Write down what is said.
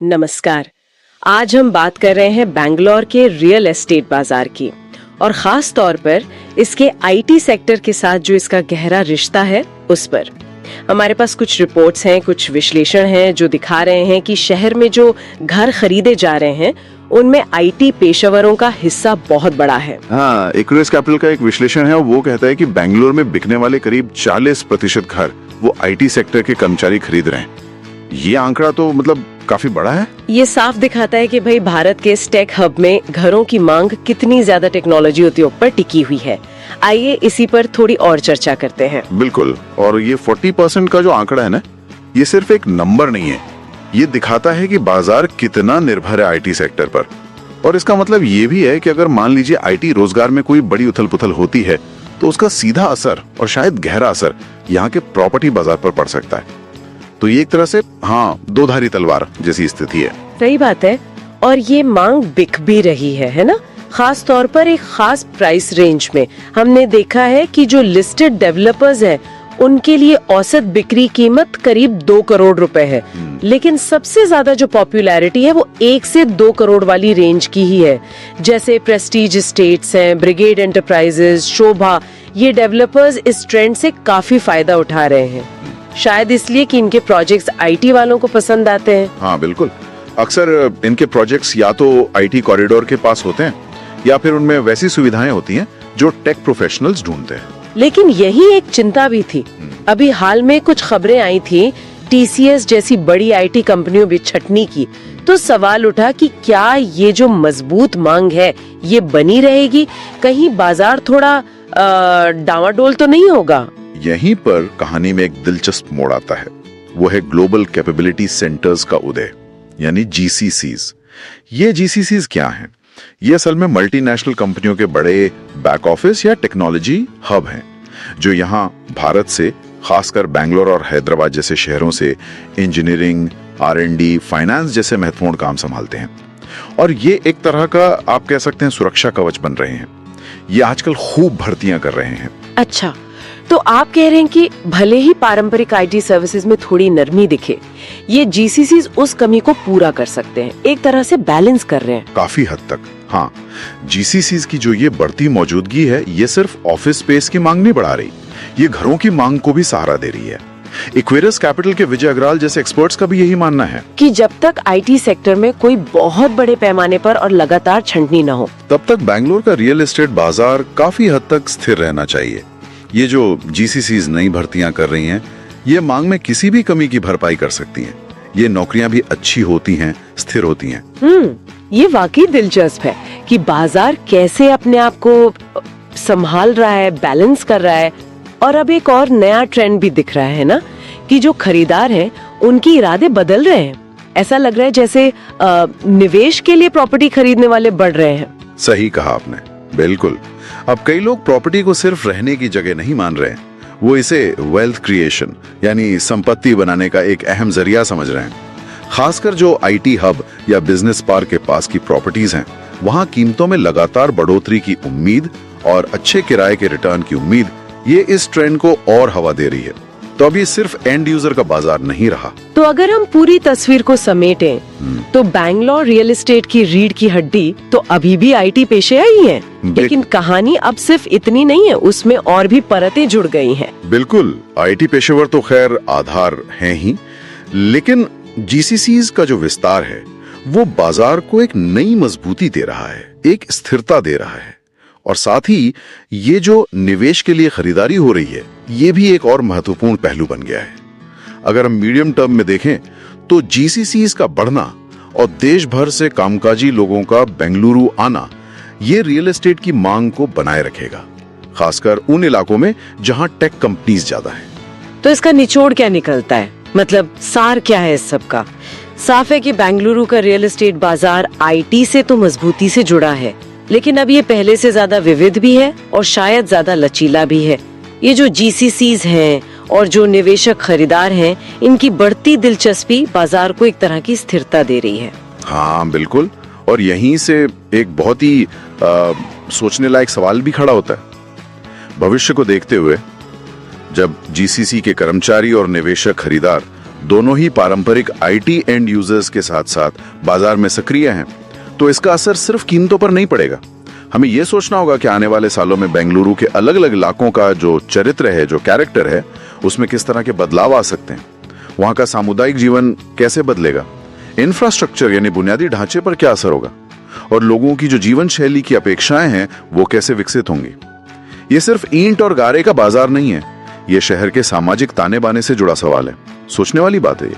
नमस्कार। आज हम बात कर रहे हैं बैंगलोर के रियल एस्टेट बाजार की और खास तौर पर इसके आईटी सेक्टर के साथ जो इसका गहरा रिश्ता है उस पर। हमारे पास कुछ रिपोर्ट्स हैं, कुछ विश्लेषण हैं जो दिखा रहे हैं कि शहर में जो घर खरीदे जा रहे हैं उनमें आईटी पेशेवरों का हिस्सा बहुत बड़ा है। हाँ, इक्विटी कैपिटल का एक विश्लेषण है और वो कहता है कि बेंगलुरु में बिकने वाले करीब 40% घर वो आईटी सेक्टर के कर्मचारी खरीद रहे हैं। ये आंकड़ा तो मतलब काफी बड़ा है। ये साफ दिखाता है कि भाई भारत के टेक हब में घरों की मांग कितनी ज्यादा टेक्नोलॉजी उद्योग पर टिकी हुई है। आइए इसी पर थोड़ी और चर्चा करते हैं। बिल्कुल। और ये 40% का जो आंकड़ा है ना, ये सिर्फ एक नंबर नहीं है, ये दिखाता है कि बाजार कितना निर्भर है आईटी सेक्टर पर। और इसका मतलब ये भी है कि अगर मान लीजिए आईटी रोजगार में कोई बड़ी उथल पुथल होती है तो उसका सीधा असर और शायद गहरा असर यहाँ के प्रॉपर्टी बाजार पर पड़ सकता है। तो ये एक तरह से दो धारी तलवार जैसी स्थिति है। सही बात है। और ये मांग बिक भी रही है ना, खास तौर पर एक खास प्राइस रेंज में। हमने देखा है कि जो लिस्टेड डेवलपर्स हैं उनके लिए औसत बिक्री कीमत करीब 2 करोड़ रुपए है। लेकिन सबसे ज्यादा जो पॉपुलैरिटी है वो 1 से 2 करोड़ वाली रेंज की ही है। जैसे प्रेस्टीज एस्टेट्स हैं, ब्रिगेड एंटरप्राइजेस, शोभा, ये डेवलपर्स इस ट्रेंड से काफी फायदा उठा रहे हैं। शायद इसलिए कि इनके प्रोजेक्ट्स आईटी वालों को पसंद आते हैं। हाँ बिल्कुल। अक्सर इनके प्रोजेक्ट्स या तो आईटी कॉरिडोर के पास होते हैं या फिर उनमें वैसी सुविधाएं होती हैं जो टेक प्रोफेशनल्स ढूंढते हैं। लेकिन यही एक चिंता भी थी। अभी हाल में कुछ खबरें आई थी टीसीएस जैसी बड़ी आईटी कंपनियों में छटनी की। तो सवाल उठा कि क्या ये जो मजबूत मांग है ये बनी रहेगी, कहीं बाजार थोड़ा डावाडोल तो नहीं होगा। यहीं पर कहानी में एक दिलचस्प मोड़ आता है। वो है ग्लोबल कैपेबिलिटी सेंटर्स का उदय, यानी जीसीसीज। ये जीसीसीज क्या हैं? ये असल में मल्टीनेशनल कंपनियों के बड़े बैक ऑफिस या टेक्नोलॉजी हब हैं, जो यहाँ भारत से, खासकर बैंगलोर और हैदराबाद जैसे शहरों से इंजीनियरिंग, आर&डी, फाइनेंस जैसे महत्वपूर्ण काम संभालते हैं। और ये एक तरह का आप कह सकते हैं सुरक्षा कवच बन रहे हैं। ये आजकल खूब भर्तियां कर रहे हैं। अच्छा, तो आप कह रहे हैं कि भले ही पारंपरिक आईटी सर्विसेज में थोड़ी नरमी दिखे, ये जीसीसीज उस कमी को पूरा कर सकते हैं, एक तरह से बैलेंस कर रहे हैं। काफी हद तक हाँ। जीसीसीज की जो ये बढ़ती मौजूदगी है, ये सिर्फ ऑफिस स्पेस की मांग नहीं बढ़ा रही, ये घरों की मांग को भी सहारा दे रही है। इक्विटी कैपिटल के विजय अग्रवाल जैसे एक्सपर्ट्स का भी यही मानना है कि जब तक आईटी सेक्टर में कोई बहुत बड़े पैमाने पर और लगातार छंटनी न हो, तब तक बैंगलोर का रियल एस्टेट बाजार काफी हद तक स्थिर रहना चाहिए। ये जो जीसीसीज नई भर्तियां कर रही हैं, ये मांग में किसी भी कमी की भरपाई कर सकती हैं। ये नौकरियां भी अच्छी होती हैं, स्थिर होती हैं। ये वाकई दिलचस्प है कि बाजार कैसे अपने आप को संभाल रहा है, बैलेंस कर रहा है। और अब एक और नया ट्रेंड भी दिख रहा है ना, कि जो खरीदार हैं उनकी इरादे बदल रहे हैं। ऐसा लग रहा है जैसे निवेश के लिए प्रॉपर्टी खरीदने वाले बढ़ रहे हैं। सही कहा आपने, बिल्कुल। अब कई लोग प्रॉपर्टी को सिर्फ रहने की जगह नहीं मान रहे हैं, वो इसे वेल्थ क्रिएशन यानी संपत्ति बनाने का एक अहम जरिया समझ रहे हैं। खासकर जो आईटी हब या बिजनेस पार्क के पास की प्रॉपर्टीज हैं, वहां कीमतों में लगातार बढ़ोतरी की उम्मीद और अच्छे किराए के रिटर्न की उम्मीद, ये इस ट्रेंड को और हवा दे रही है। तो अब ये सिर्फ एंड यूजर का बाजार नहीं रहा। तो अगर हम पूरी तस्वीर को समेटें, तो बैंगलोर रियल एस्टेट की रीढ़ की हड्डी तो अभी भी आईटी पेशे ही है। लेकिन कहानी अब सिर्फ इतनी नहीं है, उसमें और भी परतें जुड़ गई हैं। बिल्कुल, आईटी पेशेवर तो खैर आधार हैं ही, लेकिन जीसीसीज का जो विस्तार है वो बाजार को एक नई मजबूती दे रहा है, एक स्थिरता दे रहा है। और साथ ही ये जो निवेश के लिए खरीदारी हो रही है, ये भी एक और महत्वपूर्ण पहलू बन गया है। अगर हम मीडियम टर्म में देखें तो जीसीसीज का बढ़ना और देश भर से कामकाजी लोगों का बेंगलुरु आना, ये रियल एस्टेट की मांग को बनाए रखेगा, खासकर उन इलाकों में जहां टेक कंपनीज ज्यादा हैं। तो इसका निचोड़ क्या निकलता है, मतलब सार क्या है इस सब का? साफ है कि बेंगलुरु का रियल एस्टेट बाजार आईटी से तो मजबूती से जुड़ा है, लेकिन अब ये पहले से ज्यादा विविध भी है और शायद ज्यादा लचीला भी है। ये जो जीसीसीज हैं और जो निवेशक खरीदार हैं, इनकी बढ़ती दिलचस्पी बाजार को एक तरह की स्थिरता दे रही है। हाँ बिल्कुल। और यहीं से एक बहुत ही सोचने लायक सवाल भी खड़ा होता है। भविष्य को देखते हुए जब जीसीसी के कर्मचारी और निवेशक खरीदार दोनों ही पारंपरिक आईटी एंड यूजर्स के साथ साथ बाजार में सक्रिय हैं, तो इसका असर सिर्फ कीमतों पर नहीं पड़ेगा। हमें यह सोचना होगा कि आने वाले सालों में बेंगलुरु के अलग अलग इलाकों का जो चरित्र है, जो कैरेक्टर है, उसमें किस तरह के बदलाव आ सकते हैं। वहां का सामुदायिक जीवन कैसे बदलेगा, इंफ्रास्ट्रक्चर यानी बुनियादी ढांचे पर क्या असर होगा, और लोगों की जो जीवन शैली की अपेक्षाएं हैं वो कैसे विकसित होंगी। ये सिर्फ ईंट और गारे का बाजार नहीं है, ये शहर के सामाजिक ताने बाने से जुड़ा सवाल है। सोचने वाली बात है ये।